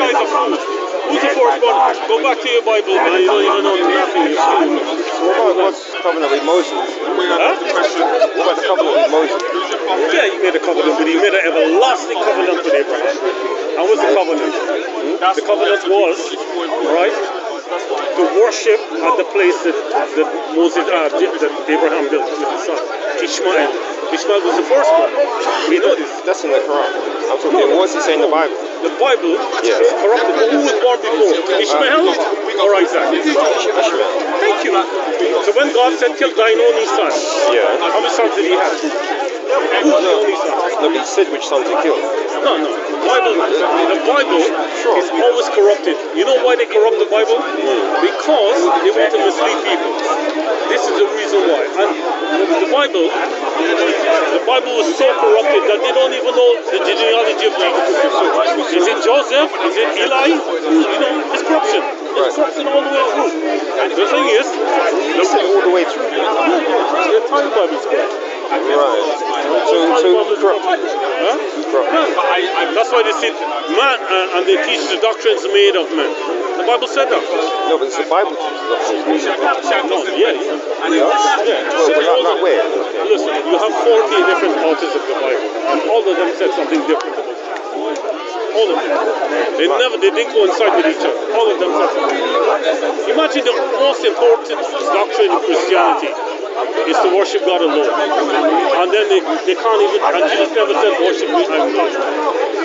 guy's a fool. Who's the first one? Go back to your Bible, man. You don't even know nothing. What about God's covenant with Moses? Huh? What about the covenant with Moses? Yeah, he made a covenant, but he made an everlasting covenant with Abraham. And what's the covenant? The covenant was, right, to worship at the place that Moses, that Abraham built with his son, Ishmael. Ishmael was the first one. We know this. That's in the Quran. I'm talking, what's it say in the Bible? The Bible is corrupted. Who was born before? Ishmael or Isaac? Ishmael. Thank you. So when God said, kill thine only son, how many sons did he have? Who was the only son? No, but he said which son to kill. No. The Bible is always corrupted. You know why they corrupt the Bible? Because they want to mislead people. This is the reason why. And the Bible was so corrupted that they don't even know the genealogy of Jesus. Is it Joseph? Is it Eli? You know, it's corruption. It's corruption all the way through. And the thing is, all the way through. The entire Bible is corrupt. Right. So who's corrupted? Huh? Who's corrupted? That's why they say man, and they teach the doctrines made of men. The Bible said that. No, but it's the Bible teaches doctrines. No, yeah. Well, not where? Listen, you have 40 different authors of the Bible, and all of them said something different about it. All of them. They didn't coincide with each other. All of them said something. Imagine the most important doctrine in Christianity is to worship God alone. And then they can't even, and Jesus never said worship me, I'm God.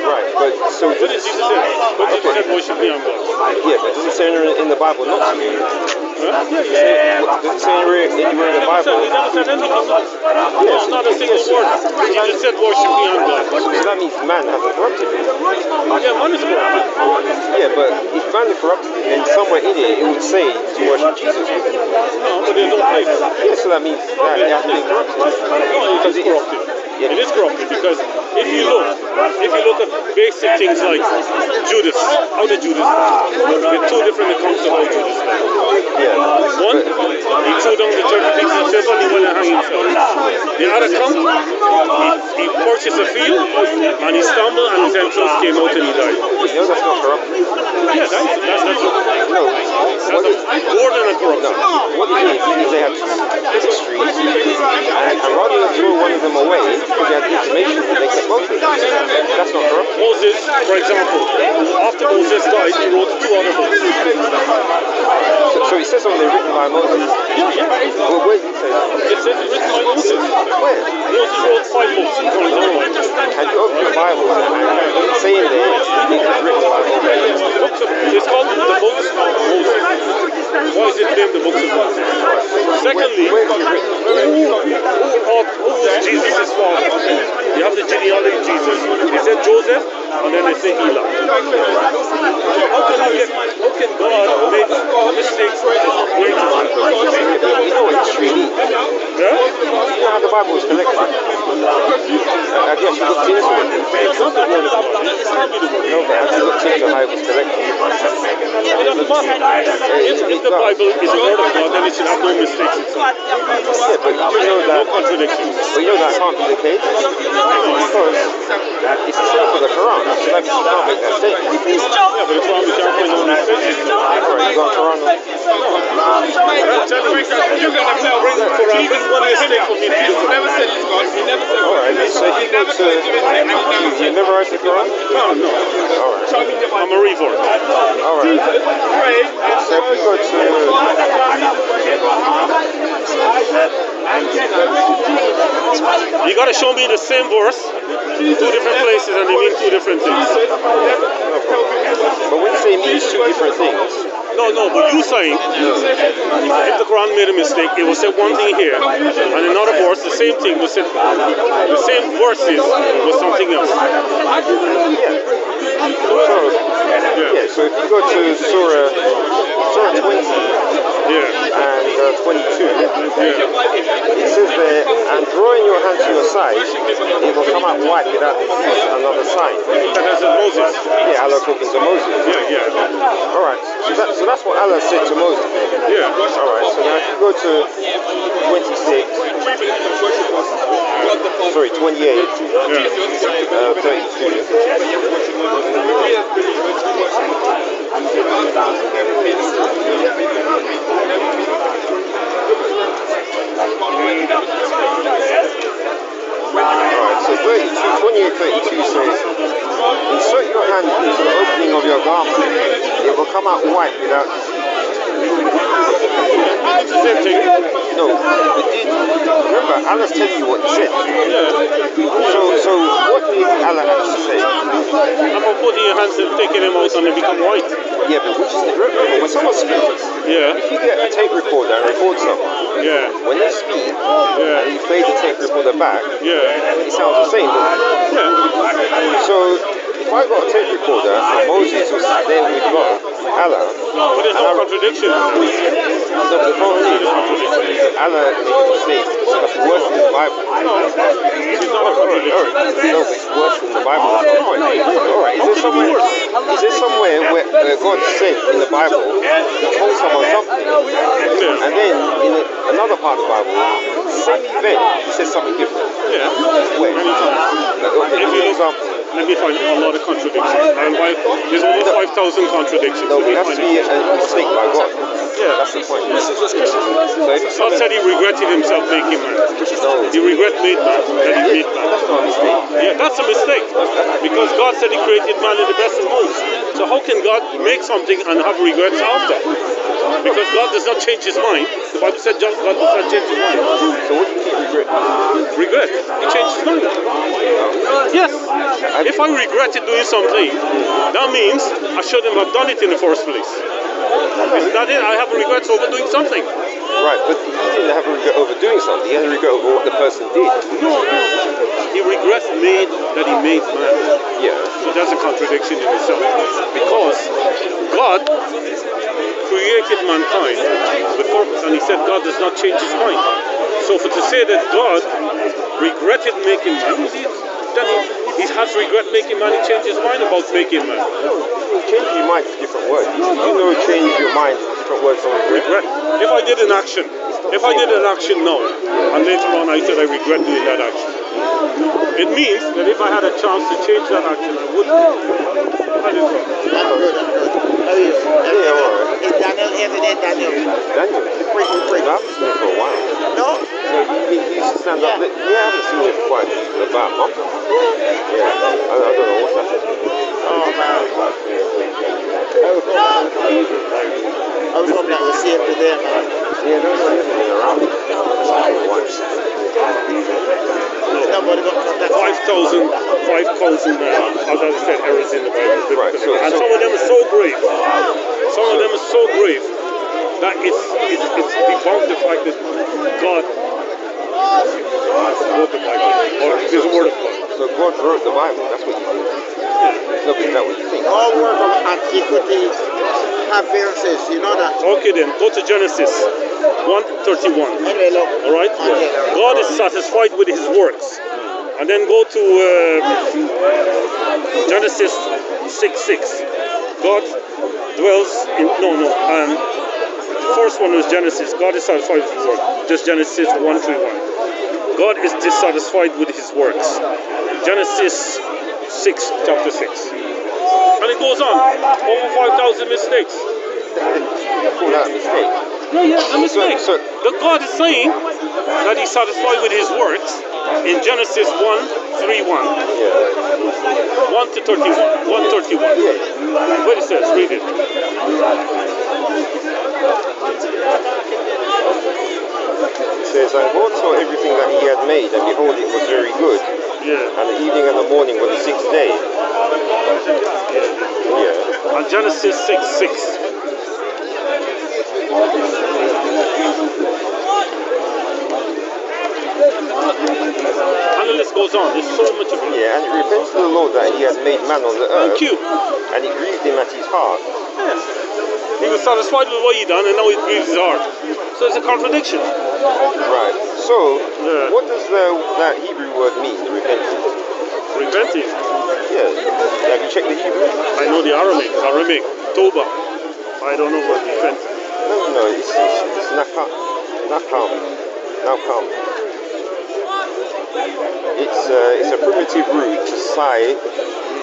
Right, but so... What did Jesus say? What did Jesus say, worship me, I'm God? Yeah, but does it say in the Bible not to? Huh? Does it say anywhere in the Bible? He never said anything. No, not a single word. Jesus said worship me, I'm God. So that means man hasn't corrupted it. Yeah, man is corrupted. Yeah, but if man is corrupted, then somewhere in it would say to worship Jesus. No, but there's no place. Yeah, so that means that it hasn't been corrupted. No, it is corrupted. It is corrupted because if you look at basic things like Judas, how did Judas die? There are two different accounts of how Judas died. One, he threw down the 30 pieces of silver and he went and hung himself. The other account, he purchased a field and he stumbled and his entrails came out and he died. No, that's not corrupted. Yeah, that's more than a corruption. No, what it is they have two streets, and rather than throw one of them away, because they had information, they kept both of them. That's not corruption. Moses, for example, after Moses died, he wrote 2 other books. So he says something written by Moses. Yeah. Well, where did he say that? It says it's written by Moses. Where? Moses wrote 5 books. Had you opened the Bible and it's saying there it was written by Moses? It's called the books of Moses. Why is it named the books of Moses? Secondly, where is it written? who was Jesus' father? You have the genealogy of Jesus. They said Joseph, and then they say Eli. How can God make mistakes great? You know it's Trinity. Yeah? You know how the Bible was collected? I guess you looked into it. It's not the word of God. It can't be the word. No, but have you looked into how it was collected? It doesn't matter. If the Bible is the word of God, then it should have no mistakes inside. Yeah, but you know that. No contradictions. But you know that can't be the case because it's the same for the Quran. So that means you can't make that statement. Yeah, but the Quran, we can't find no mistakes. Alright, you got Quran. I'm telling you, you're going to bring the Quran. Bring one mistake for me to do. Alright, so if you go to... You memorize the Quran? No. Alright. I'm a revert. Alright. So if you go to... You got to show me the same verse, 2 different places, and they mean 2 different things. But when you say it means 2 different things... No, but you saying, if the Quran made a mistake, it will say one thing here, and another verse, the same thing, will say, the same verses was something else. So if you go to Surah 20 and 22, it says there, and drawing your hand to your side, it will come out white without another sign. That is Moses. Yeah, Allah talking to Moses. Yeah. Alright, so that's what Allah said to Moses. Yeah. Alright, so now if you go to 28, 32. garment, it will come out white without. Same thing. No, remember, Allah's telling you what He said. Yeah. So what did Allah actually say? About putting your hands and taking them out and they become white. Yeah, but which is remember when someone speaks, Yeah. if you get a tape recorder and record someone, Yeah. when they speak, Yeah. and you play the tape recorder back, Yeah. it sounds the same, doesn't it? Yeah. So if I got a tape recorder and Moses was there with God, Allah, But there's no contradiction. no, but the problem is, Allah made mistakes. That's worse than the Bible. It's not a contradiction. No, but it's worse than the Bible. Alright, is there somewhere where God said in the Bible, He told someone something, Yeah. and then in another part of the Bible, same event, He says something different? Yeah. Where? Many times. Okay, If give you me an look, example. let me find a lot of contradictions. And there's over 5,000 contradictions. No, Let me it has to find be it. a mistake by God. Yeah. That's the point. So if it's God said He regretted Himself making man. no, He regret made man, that He made man. that's not a mistake. Yeah, that's a mistake. Because God said He created man in the best of moods. So how can God make something and have regrets after? Because God does not change His mind. The Bible said God does not change His mind. So what do you think regret? Regret. He changed His mind. Yes. If I regretted doing something, that means I shouldn't have done it in the first place. Isn't that it? I have regrets over doing something. Right, but he didn't have a regret over doing something. He had a regret over what the person did. No. He regrets that He made man. Yeah. So that's a contradiction in itself. Because God created mankind with purpose, and He said God does not change His mind. So to say that God regretted making man, then he has regret making man, He changed His mind about making man. Change your mind is a different word. You know, change your mind is a different word from regret. If I did an action now, and later on I said I regret doing that action, it means that if I had a chance to change that action, I would. How do you feel? Yeah, alright. Is Daniel here today, Daniel? Daniel, I haven't seen him for a while. No? He used to stand up. Yeah, I haven't seen him for quite about a month. Yeah, I don't know what's happened. Oh, man. I was hoping I would see him today, man. Yeah, no, he hasn't been around. Nobody got contact. 5,000, as I said, errors in the Bible. Right, And some of them are so grave. Some of them are so grave that it's debunked the fact that God wrote the Bible, or is the Word of God. So God wrote the Bible, that's what you think. No, but is that what you think? All work of antiquity have variances, you know that? Okay then, go to Genesis 1:31. Anyway, look. Alright? God is satisfied with His works. And then go to Genesis 6:6. God dwells in, the first one was Genesis. God is satisfied with His work. Just Genesis 1:31. God is dissatisfied with His works. Genesis 6, chapter 6. And it goes on. Over 5,000 mistakes. Call that a mistake. Yeah, a mistake. So- The God is saying that He's satisfied with His works in Genesis 1:31. Yeah. 1 to 31. 1:31. What it says, read it. It says, and God saw everything that He had made, and behold, it was very good. Yeah. And the evening and the morning were the sixth day. Yeah. And Genesis 6:6. And the list goes on. There's so much of it. Yeah, and it repents to the Lord that He has made man on the earth. Thank you. And it grieved Him at His heart. Yes. He was satisfied with what He done, and now it grieves His heart. So it's a contradiction. Right. So, Yeah. what does that Hebrew word mean, the repentance? Repenting. Yeah. Have you checked the Hebrew? I know the Aramaic, Toba. I don't know what repenting. No, it's Nawkham. It's a primitive root to sigh,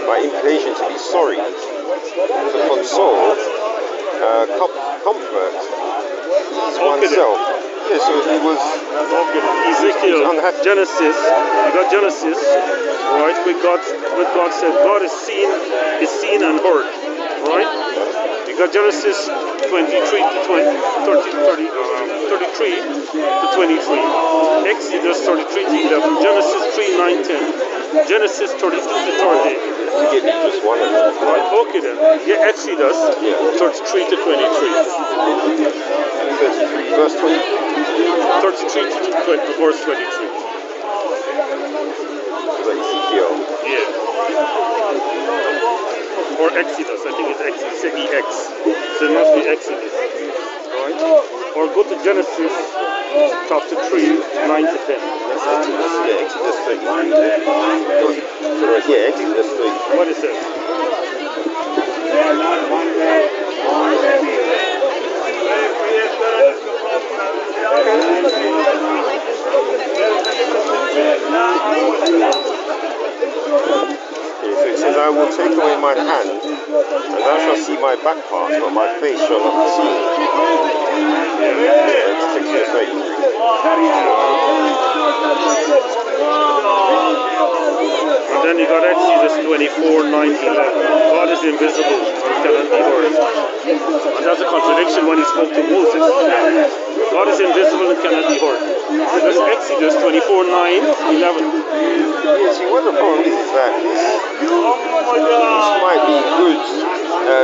by implication to be sorry, to console, comfort, ease oneself. Yeah, so he was Ezekiel, unhappy. Genesis, you got Genesis, right? With God said, God is seen and heard. right? You got Genesis 23 to 33 to 23, Exodus 33 to 11, Genesis 3, 9, 10, Genesis 32 to 30. You give me just one of them. Right, okay then. Yeah, Exodus 33 to 23. 33 verse 23. 33 to verse 23. Is that Ezekiel? Yeah. Or Exodus, I think it's Exodus, it's EX. So it must be Exodus. Right? Or go to Genesis chapter 3, 9 to 10. That's Exodus, yeah, Exodus 33. Yeah, Exodus 33. What is it? So it says, I will take away mine hand, and thou shalt see my back part, but my face shall not be seen. It's Exodus 33. And then you got Exodus 24, 9, 11. God is invisible and cannot be heard. And that's a contradiction when he spoke to Moses. God is invisible and cannot be heard. That's Exodus 24, 9, 11. Yeah, see, what the problem is that this might be good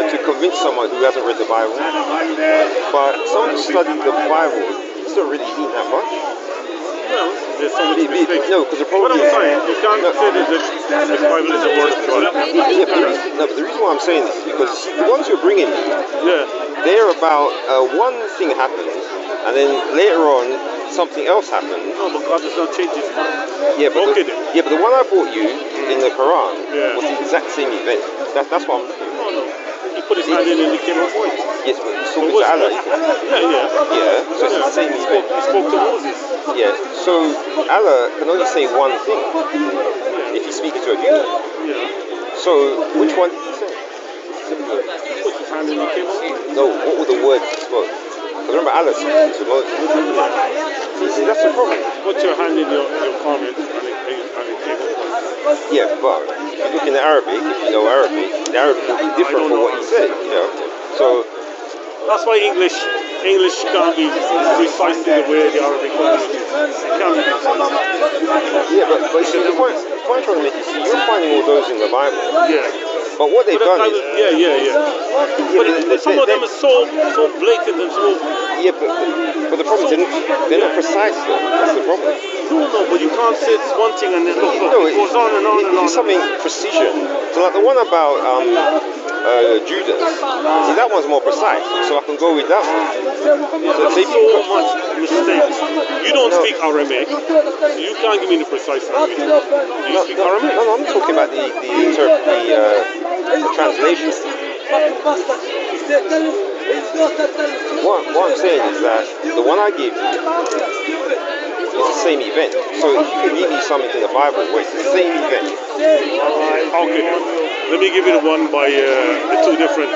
to convince someone who hasn't read the Bible, but someone who studied the Bible, it's not really mean that much. Well, there's so many mistakes. No, because the problem is, you can't say that the Bible is a word of God. Yeah, but the reason why I'm saying this is because the ones you're bringing, they're about one thing happened, and then later on something else happened. No, but God does not change his mind. Yeah, but the one I brought you in the Quran was the exact same event. That's what I'm looking at. No. He put his hand in and he came out white. Yes, but he's talking to Allah. Yeah, so it's the same event. He spoke to Moses. Yeah, so Allah can only say one thing if he's speaking to a human. So which one did he say? He put his hand in and he came out white. No, what were the words he spoke? Because remember Allah speaking to Moses. See, that's the problem. Put your hand in your garment and it came out white. Yeah, but if you look in the Arabic, if you know Arabic, the Arabic will be different from what he said. So that's why English can't be precisely the way the Arabic language is. It can't be precise. Yeah, but you see, the point I'm trying to make is, see, you're finding all those in the Bible. Yeah. But what they've done is... But some of them are so blatant and so... Yeah, but the problem is they're not precise though. That's the problem. No, but you can't say it's one thing and then look, it goes on and on and on. It's something precision. So like the one about Judas, see that one's more precise, so I can go with that one. So much mistakes. You don't speak Aramaic, so you can't give me the precise language. Do you speak Aramaic? No, I'm talking about the translation. What I'm saying is that the one I give you is the same event. So if you can give me something in the Bible where it's the same event. Okay, let me give you the one by the two different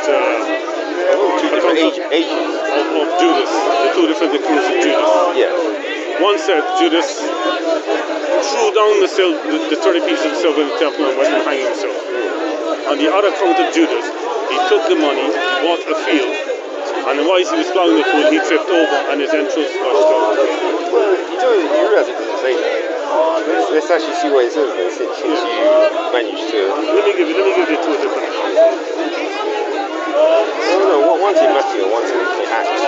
agents of Judas, the two different accounts of Judas. Yeah. One said Judas threw down the 30 pieces of silver in the temple and went and hanged himself. On the other account of Judas, he took the money, he bought a field, and while he was plowing the field, he tripped over and his entrails crushed out. You realize it doesn't say that. Let's actually see what it says then, since you managed to... Let me give you two different accounts. No, one's in Matthew and one's in Acts.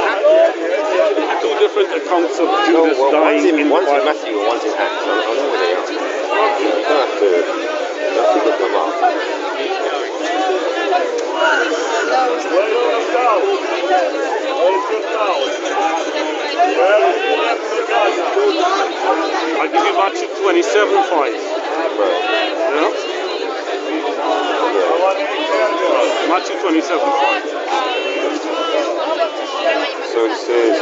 Two different accounts of Judas dying in the Bible. One's in Matthew and one's in Acts. I know where they are. You don't have to look them up. I'll give you Matthew 27:5. Right. Yeah? Matthew 27:5. So it says,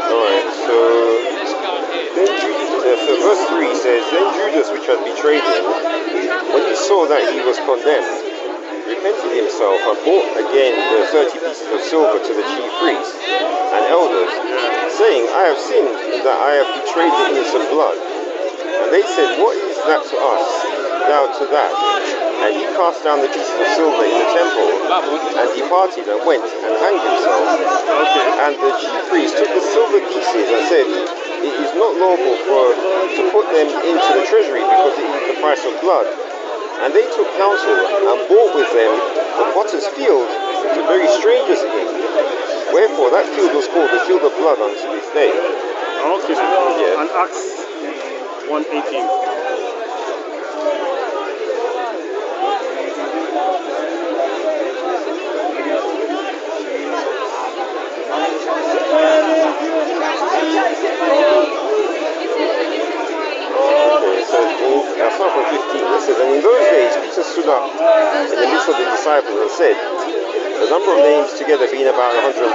alright, so verse 3 says, Then Judas, which had betrayed him, when he saw that he was condemned, repented himself and brought again the 30 pieces of silver to the chief priests and elders, saying, I have sinned in that I have betrayed the innocent blood. And they said, what is that to us, thou to that? And he cast down the pieces of silver in the temple, and departed, and went and hanged himself. And the chief priest took the silver pieces and said, it is not lawful to put them into the treasury, because it is the price of blood. And they took counsel, and bought with them the potter's field to bury strangers in. Wherefore that field was called the field of blood unto this day. Okay. Yeah. And Acts 1:18. I'll start from 15. It says, and in those days Peter stood up in the midst of the disciples and said, the number of names together being about 120,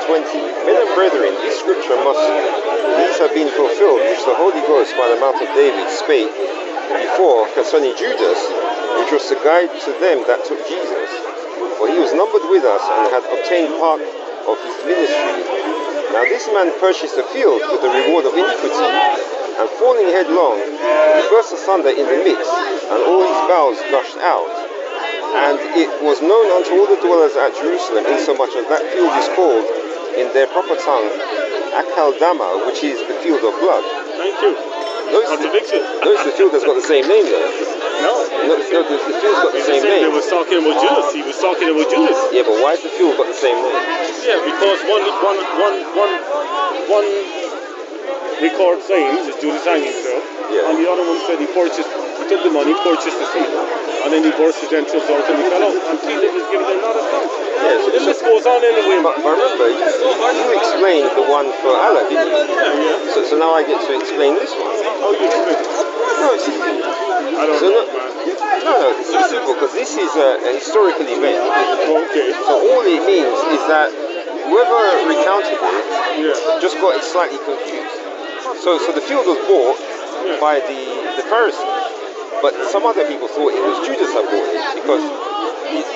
men and brethren, this scripture these have been fulfilled, which the Holy Ghost by the mouth of David spake before concerning Judas, which was to guide to them that took Jesus. For he was numbered with us and had obtained part of his ministry. Now this man purchased a field with the reward of iniquity, and falling headlong, he burst asunder in the midst, and all his bowels gushed out. And it was known unto all the dwellers at Jerusalem, insomuch as that field is called in their proper tongue Akaldama, which is the field of blood. Thank you. Notice the field has got the same name there. No, the field's got the same name. They was talking about Judas. He was talking about Judas. Yeah, but why has the field got the same name? Yeah, because one record saying is Judas hanging himself, and the other one said he took the money, purchased the field, and then he burst his entrails out and he fell out. And Peter was giving him another account. Yeah, so this goes on anyway. But remember, you explained the one for Allah, didn't you? Yeah. So now I get to explain this one. How you explain it? No, it's easy. I don't know, man. No, it's simple, because this is a historical event. Okay. So all it means is that whoever recounted it just got it slightly confused. So the field was bought by the Pharisees, but some other people thought it was Judas that bought it, because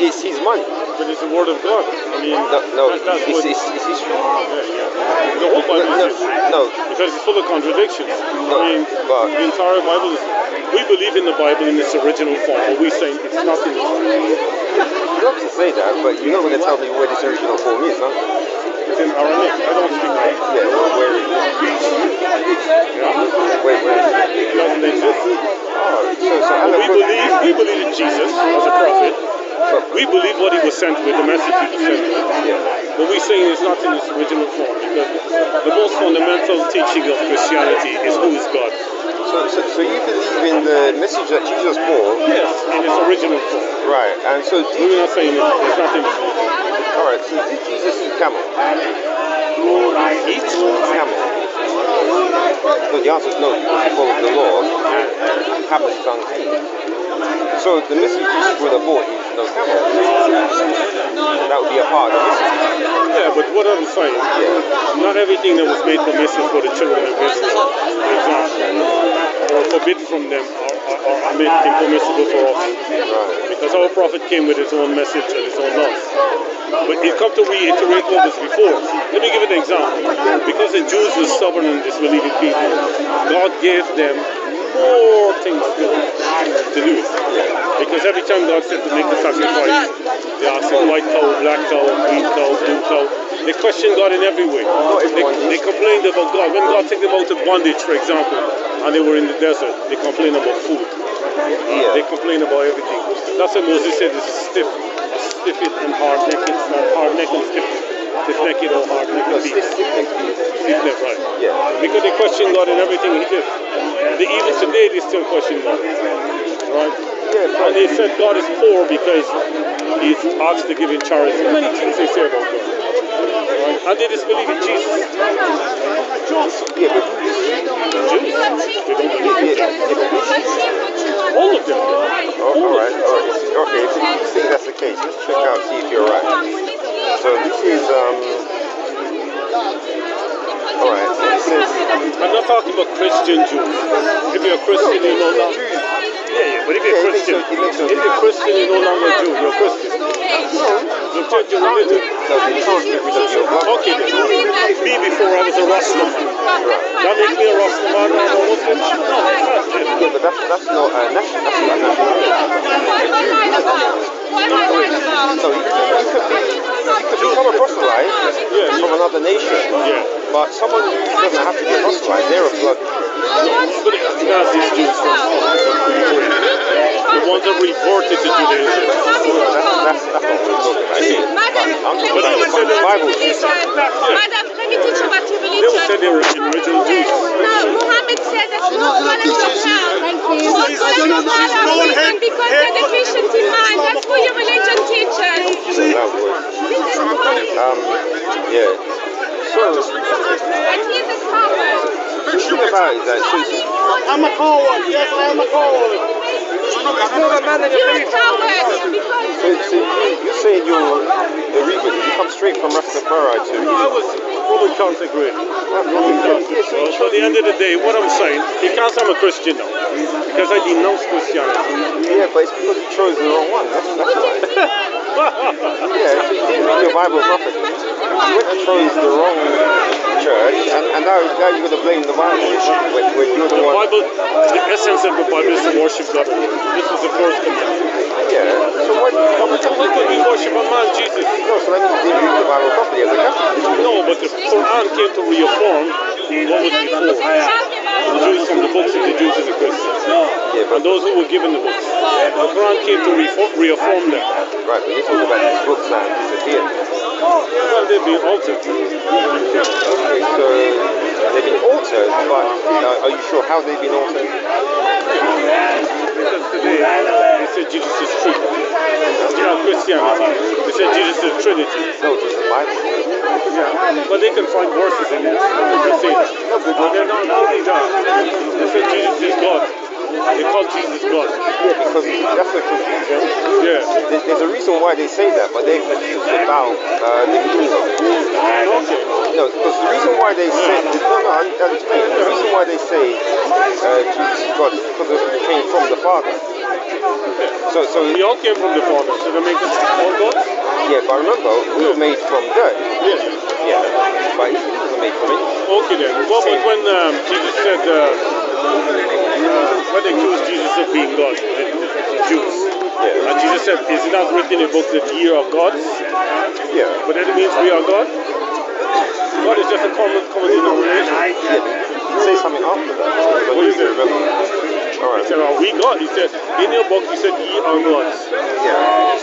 it's his money. But it's the word of God. I mean, it's history. Yeah. The whole Bible is history. No. Because it's full of contradictions. No, I mean, the entire Bible is... We believe in the Bible in its original form, but we say it's not in You'd love to say that, but you're not going to tell me where this original form is, huh? It's in Aramaic. I don't speak Arabic. Yeah, well, where is it? Yeah. Where is it? It doesn't exist. So we believe in Jesus as a prophet. We believe what he was sent with, the message he was sent with. But we're saying it's not in its original form, because the most fundamental teaching of Christianity is who is God. So you believe in the message that Jesus brought? Yes, in its original form. Right, and so... We're not saying there's nothing... Alright, so did Jesus eat camel? Eat? Camel. No, the answer is no, because he followed the law, and camel is unclean. So the message Jesus would have brought is no camel. That would be a part of the message. Yeah, but what I'm saying, not everything that was made permissible for the children of Israel, for example, or forbidden from them, are made impermissible for us. Right. Because our prophet came with his own message and his own laws. But he come to reiterate what was before. Let me give an example. Because the Jews were stubborn and disbelieving people, God gave them more things to do. Because every time God said to make the sacrifice, they asked him white cow, black cow, green cow, blue cow. They questioned God in every way. They complained about God. When God took them out of bondage, for example, and they were in the desert, they complained about food. They complained about everything. That's what Moses said, is stiff-it and hard-necked, hard-necked and stiff-necked or hard-necked people. Stiff-necked, right. Yeah. Because they questioned God in everything he did. Even today they still question God. Right? And they said God is poor because he's asked to give in charity. Many things they say about God. Right? And they disbelieve in Jesus. Yeah, but Jews, they don't believe in all of them. Alright. Okay, if you think that's the case, let's check out, see if you're right. So this is, alright, so this is... I'm not talking about Christian Jews. If you're a Christian, you're no longer... Yeah, but if you're a Christian, you're no longer a Jew, you're a Christian. You change your religion. No, you can't get rid of your blood. Okay, then. Me before I was a Rastafari. But someone who doesn't have to get proselytized, they're a blood. Nazis Jews from the ones that reverted to Judaism. That's not what we're talking about. I'm talking about the Bible. Madam, let me teach you about your They would say religion. they were original Jews. No, Muhammad said that most scholars of hell. Most scholars of hell are reason because they're deficient in mind. That's for your religion teachers. That was. Yeah. So, And he's a coward. the thing about it is that I'm a coward. Yes, I am a coward. You're a coward because you're saying you're a rebel. You come straight from Rastafari to. I was Roman Catholic, really. So at the end of the day, what I'm saying, you can't say I'm a Christian now, because I denounce Christianity. Yeah, but it's because you chose the wrong one. That's why. Yeah, so you didn't read your Bible properly. You went and chose the wrong church, and now you're going to blame the Bible when you're the The one. Bible, the essence of the Bible is to worship God alone. This is the first commandment. Yeah. So what? How could we worship a man, Jesus? No, so that means you didn't read the Bible properly as a Catholic. No, but the Quran came to reaffirm what was before. The Jews from the books of the Jews and the Christians. Yeah, but And those who were given the books. The Quran came to reaffirm that. right, but you're talking about these books now disappeared. Well, they've been altered. Okay, so they've been altered, but are you sure how they've been altered? Because today, they say Jesus is true. Yeah, Christianity. They say Jesus is Trinity. No, just the Bible. Yeah. But they can find verses in it. They say that. But they're not only that. They say Jesus is God. They call Jesus God. Yeah, because that's the confusion. Yeah. There's a reason why they say that, but they're confused about the meaning of it. Okay. No, because the reason why they say I'll explain. The reason why they say Jesus is God is because it came from the Father. So We all came from the Father, so that makes us all gods? yeah, but remember we were made from dirt. Yes. Yeah, but he wasn't made from anything. Okay then. What about when Jesus said, when they accused Jesus of being God, the Jews? Yeah. And Jesus said, is it not written in the book that ye are gods? Yeah. But that means we are God? God is just a common denomination. Yeah. Say something after that. But What you is it? remember. He Alright. said, are we God? He said, in your book you said ye are gods. Yeah.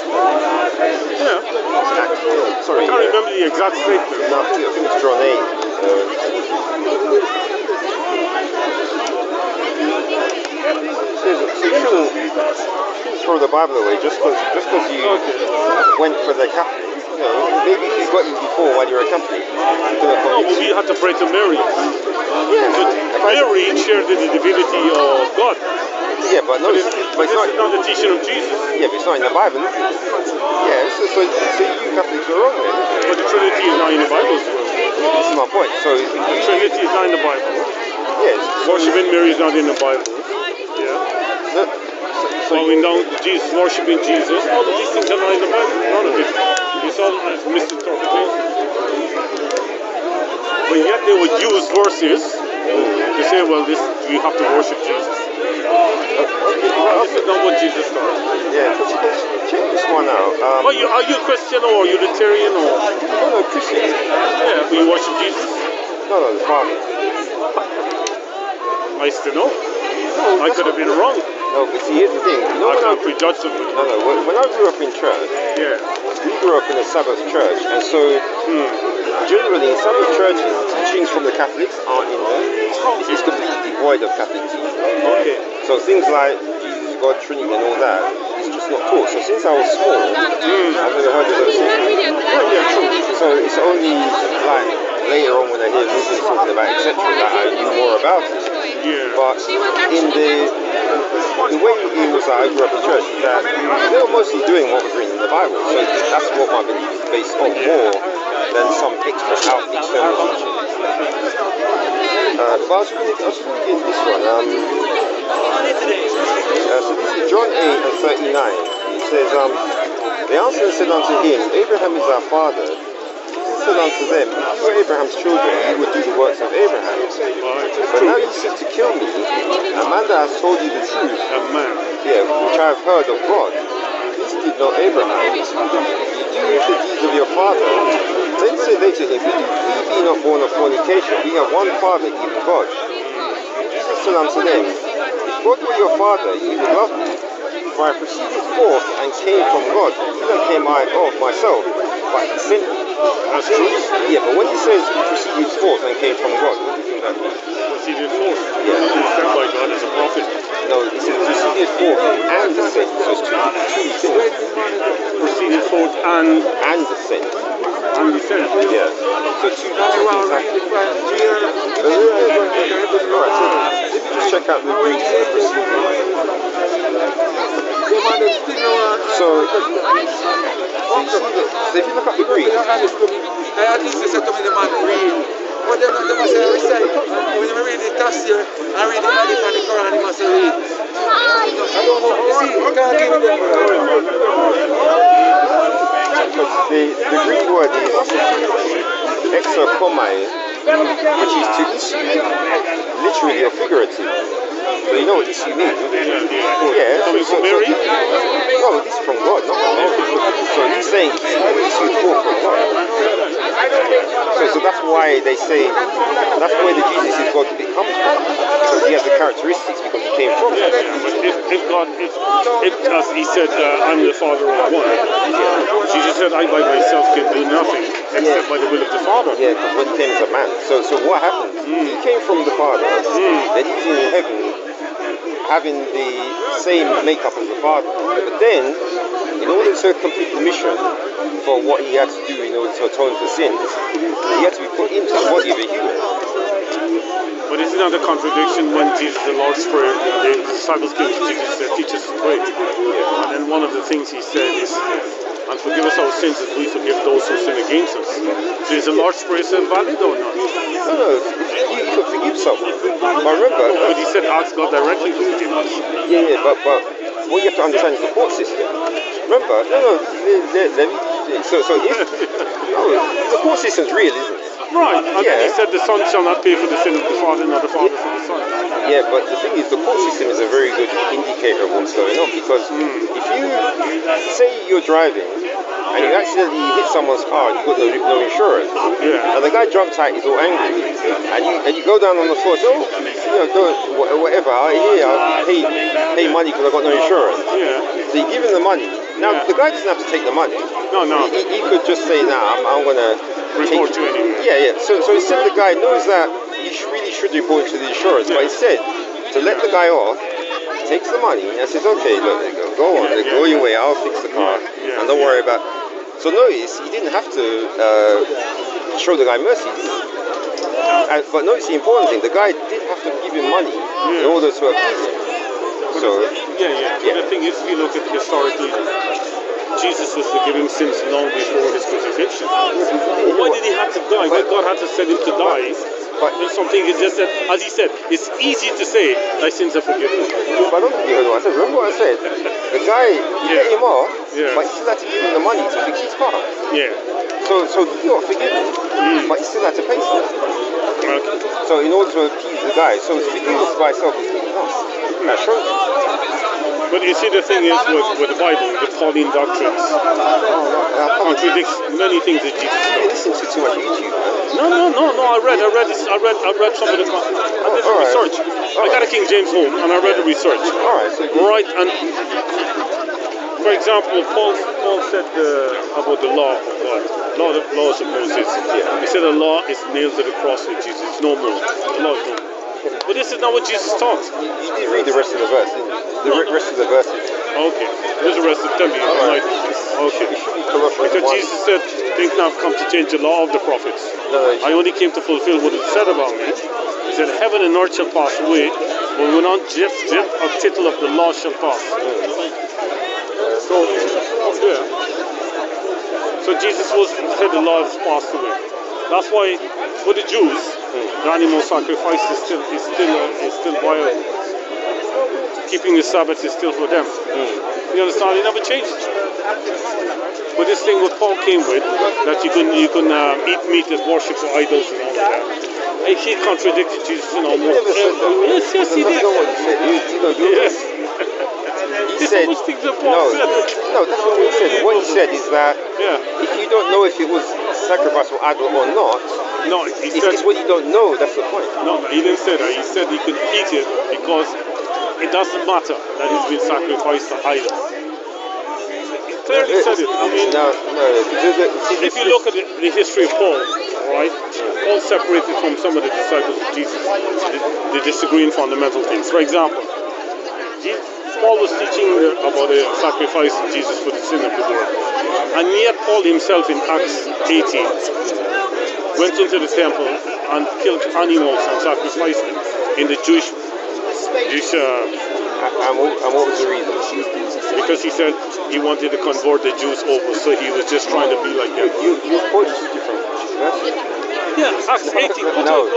Yeah. Sorry. I can't remember the exact statement. No, I think it's John 8. So you shouldn't throw the Bible away just because you went for the Catholic. You know, maybe if you got you before while you were a Catholic, No, but we had to pray to Mary. So Mary shared in the divinity of God. yeah, but no, But but this is not the teaching of Jesus. Yeah, but it's not in the Bible, is it? Yeah, so you Catholics are wrong then, isn't But it? the Trinity is not in the Bible as well. This is my point. So The Trinity is not in the Bible. yes, Worshiping Mary is not in the Bible. Yeah. so Bowing down to Jesus, worshiping Jesus, all of these things are not in the Bible. None of it. It's all misinterpretation. But yet they would use verses to say, well, this you have to worship Jesus. This is not what Jesus taught. yeah, check this one out. Are you Christian or Unitarian or? No, Christian. Yeah, but you worship Jesus. No, the Father. Nice to know. I could have been wrong. No, but see, here's the thing. You know, I when can't prejudge something. when I grew up in church, Yeah. we grew up in a Sabbath church, and so generally in Sabbath churches, teachings from the Catholics aren't in there. It's completely devoid of Catholic teaching. Okay. So things like Jesus, God, Trinity, and all that, it's just not taught. So since I was small, I've never heard of those things. Yeah, true. So it's only like later on when I hear Muslims talking about etc. that I knew more about it. Yeah. But in the way it was that I grew up in church is that they were mostly doing what was written in the Bible. So that's what my belief is based on more than some extra external teaching. But I was going to get this one. So this is John 8 and 39. It says, they answered and said unto him, Abraham is our father. Jesus said unto them, if you were Abraham's children, you would do the works of Abraham. But now you seek to kill me, a man that has told you the truth, A man. which I have heard of God. This did not Abraham. You do the deeds of your father. Then said they to him, we be not born of fornication, we have one Father, even God. Jesus said unto them, if God were your Father, you would love me, for I proceeded forth and came from God. Neither came I of myself, but he sent me. That's true. Yeah, but when he says proceeded forth and came from God, what do you think that means? Proceeded forth. Yeah. He was sent by God as a prophet. No, it says proceeded forth and descent. So it's two things. Proceeded forth and descent. descent. Yeah. So two things happen. Alright, so let me just check out the Greek for proceeded. So if you look up the Greek, at least they said to me the man read. But then they must recite. When you read the tafsir and read the hadith and the Quran, you must read. I don't know. You see, you can't give them. the Greek word is exokomai, which is to issue, literally or figuratively. So you know what issue means? Yeah. Coming from Mary? No, this is from God, not from Mary. So he's saying issued forth from God. So that's why they say, that's where the Jesus is God bit comes from. Because he has the characteristics because he came from God. But if God, if as he said, I'm the Father of one, Jesus said, I by myself can do nothing except by the will of the Father. Yeah, because when he came as a man. So what happened? He came from the Father, then he was in heaven having the same makeup as the Father. But then, in order to complete the mission for what he had to do in order to atone for sins, he had to be put into the body of a human. But isn't that a contradiction when Jesus, the Lord's Prayer, the disciples came to Jesus and said, teach us to pray? And then one of the things he said is, and forgive us our sins as we forgive those who sin against us. So is the Lord's Prayer still valid or not? No, you could forgive someone. But remember... But he said ask God directly to forgive us. Yeah, but what you have to understand is the court system. Remember, let me... So if... No, the court system's real, isn't it? Right, and then he said the Son shall not pay for the sin of the Father, nor the Father for the Son. Yeah, but the thing is, the court system is a very good indicator of what's going on, because if you say you're driving and you accidentally hit someone's car and you've got no insurance, and the guy jumped out, he's all angry, and you go down on the floor and say, whatever, I pay money because I've got no insurance. So you give him the money. Now, the guy doesn't have to take the money. No. He could just say, I'm going to report you anyway. Yeah. So instead the guy knows that you really should report to the insurance, but instead, to let the guy off, he takes the money and says, okay, look, go on, go your way, I'll fix the car, and don't worry about... So notice, he didn't have to show the guy mercy, did he? But notice the important thing, the guy did have to give him money in order to appease him. So, The thing is, if you look at historically, Jesus was forgiving sins long before his crucifixion. Why did he have to die? Why God had to send him to die? There's something is just that, as he said, it's easy to say thy sins are forgiven. But I don't think you heard what I said. Remember what I said? The guy, you let him off, but you still had to give him the money to fix his car. Yeah. So he got forgiven, but he still had to pay something. Okay. So in order to appease the guy, so forgiveness by itself is not enough. That shows you. But you see, the thing is with the Bible, the Pauline doctrines contradicts many things that Jesus said. You listen to too much YouTube, man. No. I read some of the. I did the research. I got a King James home, and I read the research. Right, and for example, Paul said about the law of God, laws of Moses. He said the law is nailed to the cross with Jesus. It's no more. The law is no more. But this is not what Jesus taught. You did read the rest of the verse, didn't you? The rest of the verses. Okay. There's the rest of them. Okay. Because Jesus said, think now I've come to change the law of the prophets. I only came to fulfill what it said about me. He said, heaven and earth shall pass away, but when not just a tittle of the law shall pass. So Jesus said the law has passed away. That's why for the Jews, the animal sacrifice is still viable. Keeping the Sabbath is still for them. You understand? He never changed. But this thing what Paul came with, that you can eat meat as worship for idols and all that. He contradicted Jesus, more. Yes, he did. he said, those things that Paul said. no, that's not what he said. What he said is that Yeah. if you don't know if it was sacrifice or idol or not, No, he said. it's what you don't know. That's the point. No, he didn't say that. He said he could eat it because it doesn't matter that it's been sacrificed to idols. He clearly said it. I mean, No. if you look at the history of Paul, right? Paul separated from some of the disciples of Jesus. They disagree in fundamental things. For example, Paul was teaching about the sacrifice of Jesus for the sin of the world. And yet Paul himself in Acts 18 went into the temple and killed animals and sacrificed them in the Jewish And what was the reason? because he said he wanted to convert the Jews over, so he was just trying to be like them. You quoted two different verses. Yeah, Acts 18. No.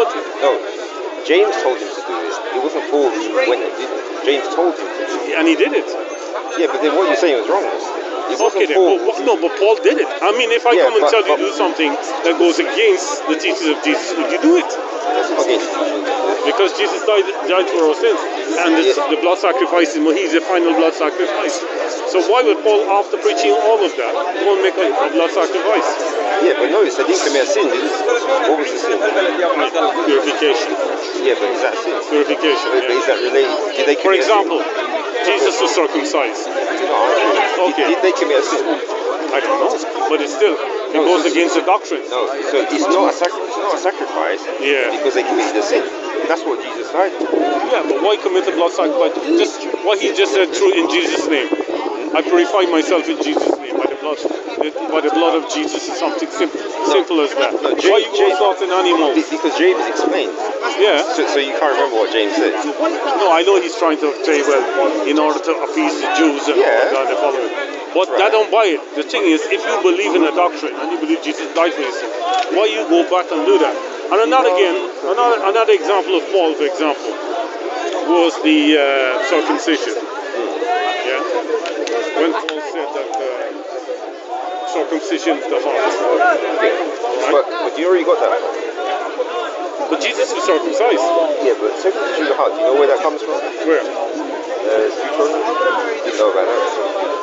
James told him to do it. It wasn't Paul who went and did it. James told him to do it. And he did it. Yeah, but then what you're saying was wrong. It wasn't Okay, then, Paul. but Paul did it. I mean, if I Yeah, come and but- tell you to do something that goes against the teachings of Jesus, would you do it? Okay. Because Jesus died for our sins. And the blood sacrifice, he's the final blood sacrifice. So why would Paul, after preaching all of that, go and make a blood sacrifice? Yeah, but notice they didn't commit a sin, did they? What was the sin? Purification. Yeah, but is that a sin? Purification, But is that related? Did they For commit example, Jesus was circumcised. a sin? No, Okay. Did they commit a sin? I don't know. But it goes against the doctrine. No, so it's not a sacrifice Yeah. because they committed a sin. That's what Jesus died for. Yeah, but why commit a blood sacrifice? Just what he just said through in Jesus' name. I purify myself in Jesus' name by the blood of Jesus is something simple as that. No, Why you go assaulting animals? Because James explained. Yeah. So you can't remember what James said. No, I know he's trying to say, well, in order to appease the Jews and all that, they follow it. But I don't buy it. The thing is, if you believe in a doctrine and you believe Jesus died for you, why you go back and do that? And another example of Paul, for example, was the circumcision. Yeah, when Paul said that circumcision is the heart. Right? But you already got that. But Jesus was circumcised. Yeah, but circumcision of the heart. Do you know where that comes from? Where? Deuteronomy. Didn't know about that.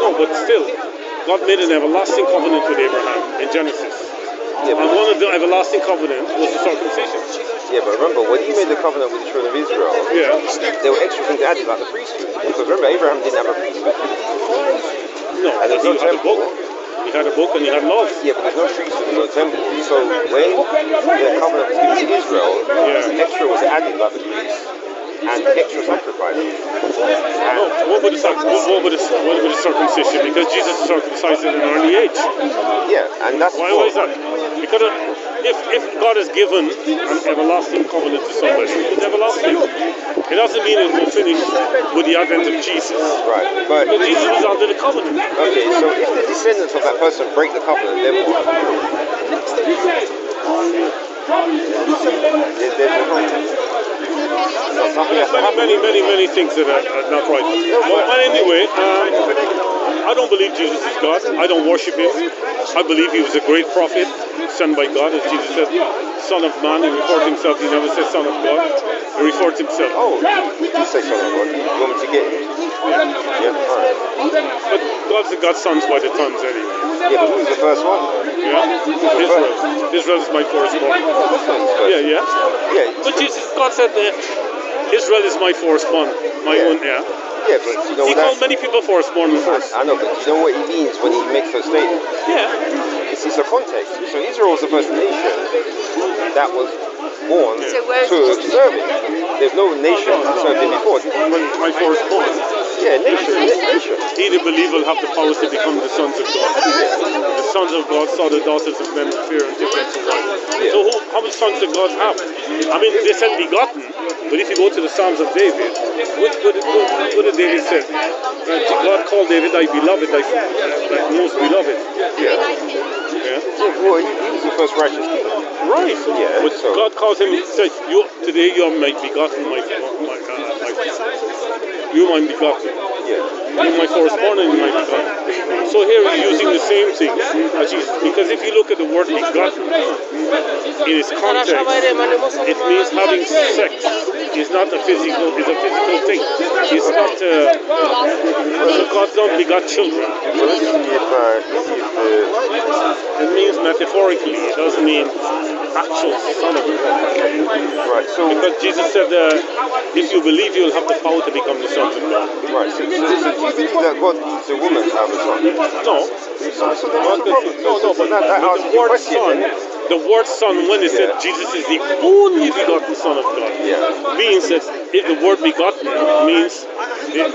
No, but still, God made an everlasting covenant with Abraham in Genesis. Yeah, And one of the everlasting covenant was the circumcision. Yeah, but remember, when he made the covenant with the children of Israel, Yeah. there were extra things added, like the priesthood. Because remember, Abraham didn't have a priesthood. No, And there's no he had a temple. book. He had a book and he had laws. Yeah, but there's no priesthood and no temple. So when the covenant was given to Israel, extra was added, like the priests and extra sacrifices. No, what would the circumcision? Because Jesus was circumcised at an early age. Yeah, and that's Why is that? Because if God has given an everlasting covenant to somebody, it's everlasting. It doesn't mean it will finish with the advent of Jesus. right. But But Jesus was under the covenant. okay, so if the descendants of that person break the covenant, then what? There's something has to happen. Many things that are not right. But anyway, I don't believe Jesus is God. I don't worship him. I believe he was a great prophet sent by God, as Jesus said, Son of Man. He referred to himself. He never said Son of God. He referred to himself. Oh, you say Son of God. You want me to get it? Yeah, alright. But God's got sons by the tons anyway. Yeah, but who's the first one? Yeah, Israel. Israel is my firstborn. Yeah. Yeah, But God said that Israel is my firstborn, my own. Yeah. yeah, but you know He what called many people firstborn first. I know, but you know what he means when he makes those statements? Yeah. It's a context. So Israel was the first nation that was born to serve him. There's no nation that served him before. My firstborn. Yeah, nation. He, the believer, will have the powers to become the sons of God. The sons of God saw the daughters of men fear and difference of life. So how many sons did God have? I mean, they said begotten, but if you go to the Psalms of David, what did David say? God called David thy beloved, thy most beloved. Yeah. Well, he was the first righteous king. Right. Yeah, But so- God calls him, said, today you are my begotten, you are my begotten. Yeah. You're my firstborn and you're my begotten. So here he's using the same thing as Jesus. Because if you look at the word begotten, in its context, it means having sex is not a physical, is a physical thing. It's not, so God don't begot children. Well, let's see if It means metaphorically, it doesn't mean actual son of God. right. So Because Jesus said, if you believe, you'll have the power to become the sons of God. right. So do you believe that God needs a woman to have a son? No. So then what's the problem? No, but that answers the your word question. son, the word son, when it said Jesus is the only begotten Son of God, means that if the word begotten means an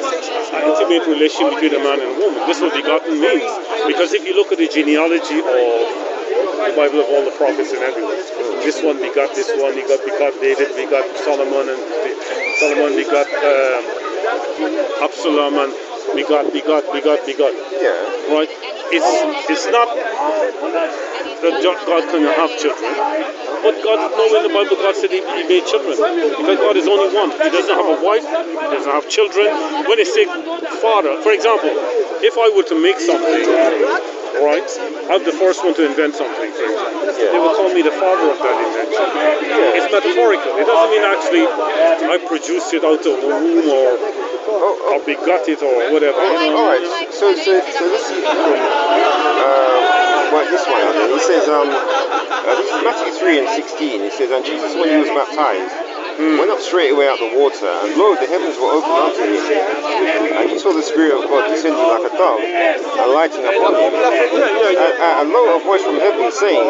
intimate relation between a man and a woman. This is what begotten means. Because if you look at the genealogy of the Bible of all the prophets and everyone, this one begot this one, he begot David, begot Solomon, and Solomon begot Absalom, and begot. Yeah. Right? It's not that God cannot have children, but God, nowhere in the Bible God said he made children, because God is only one. He doesn't have a wife, he doesn't have children. When they say father, for example, if I were to make something, right, I'm the first one to invent something, for example, they will call me the father of that invention. It's metaphorical. It doesn't mean actually I produced it out of a womb or begot it or whatever. All right. So let's see if we can work this one out. Then he says, this is Matthew 3 and 16. He says, and Jesus, when he was baptized, went up straight away out the water, and lo, the heavens were opened unto him, and he saw the Spirit of God descending like a dove and lighting upon him. And lo, a voice from heaven saying,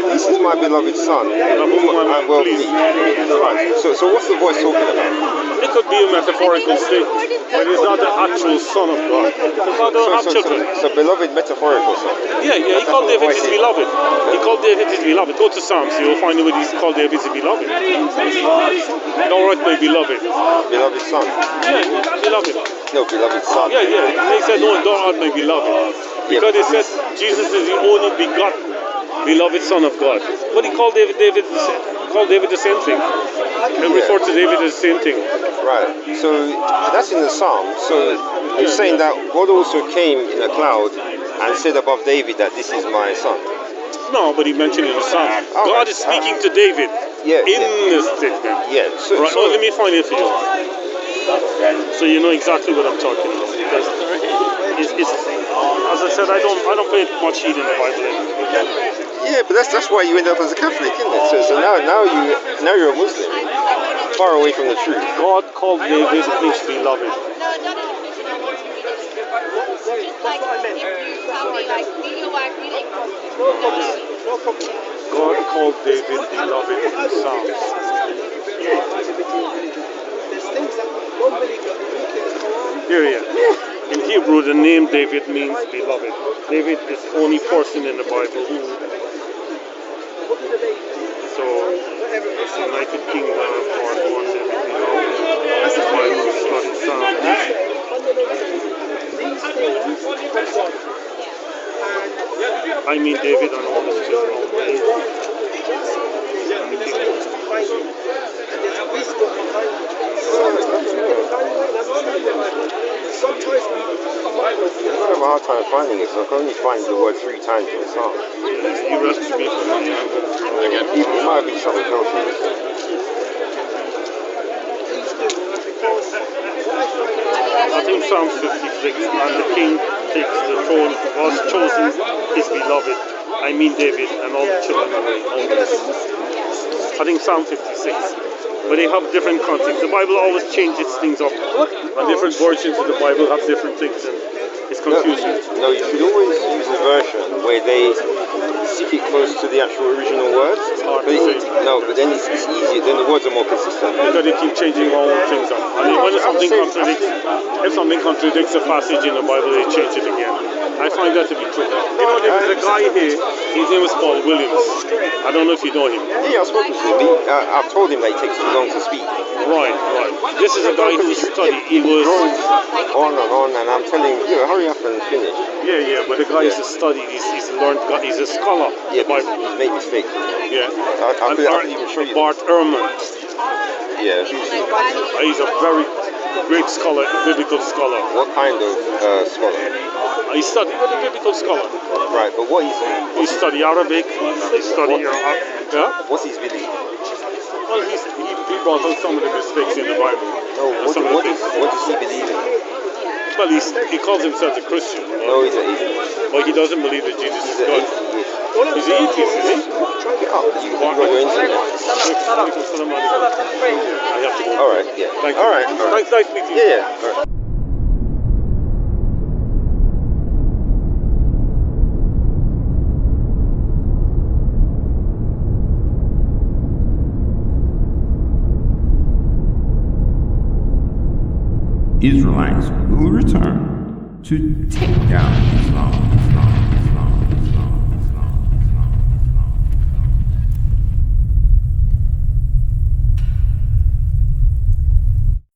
this is my beloved Son, in whom I am well pleased. Right. So what's the voice talking about? It could be a metaphorical statement, but it's not the actual Son of God. Because God don't have children. So beloved metaphorical son. Yeah, he called David his beloved. He called David his beloved. Go to Psalms, you'll find where he's called David his beloved. Don't write my beloved. Beloved son. Yeah, beloved. No, beloved son. Yeah. They said, no, don't write my beloved. Because they said Jesus is the only begotten, beloved Son of God. But he called David the same thing. He referred to David as the same thing. Right. So that's in the Psalm. So you're saying that God also came in a cloud and said above David that this is my son. No, but he mentioned in the Psalm. God is speaking to David in the statement. Yeah. So, right. Let me find it for you. So you know exactly what I'm talking about. Because it's as I said, I don't pay much heed in the Bible anymore. Yeah, but that's why you end up as a Catholic, isn't it? So now you're a Muslim, far away from the truth. God called David his beloved. God called David beloved in the Psalms. Here. In Hebrew, the name David means beloved. David is the only person in the Bible who, so it's the United Kingdom, part 1, David beloved. That's why we study Psalms. I mean David and all his children. I have a hard time finding it, so I can only find the word 3 times in the Psalm. You rest me from money. It might be something else in this. I think Psalm 56, and the king takes the throne, was chosen his beloved. I mean David and all the children of the I think Psalm 56. But they have different contexts. The Bible always changes things up. And different versions of the Bible have different things, and it's confusing. No, you should always use a version where they stick it close to the actual original words. It's hard to say. No, but then it's easier, then the words are more consistent. Because they keep changing all things up. I mean, when if something contradicts a passage in the Bible, they change it again. I find that to be true. You know, there was a guy here, his name was Paul Williams. I don't know if you know him. Yeah, I've spoken to him. I've told him that it takes too long to speak. Right. This is a guy who studied. He was on, and I'm telling you, hurry up and finish. Yeah, but the guy is a study. He's learned. He's a scholar. Yeah, but he's made mistakes. Yeah. I could even show you. Bart Ehrman. Yeah. He's a very great scholar, biblical scholar. What kind of scholar? He studied with a biblical scholar. Right, but what is he studied Arabic. He studied. What's his belief? Well, he brought out some of the mistakes in the Bible. No, what does he believe in? Well, he calls himself a Christian. No, he's an atheist. But he doesn't believe that Jesus is He's an God. atheist. He's an atheist, is he? You got your internet. I have to go. All right, yeah. Thank you. All right. Nice meeting you. Yeah. All right. Israelites will return to take down Islam.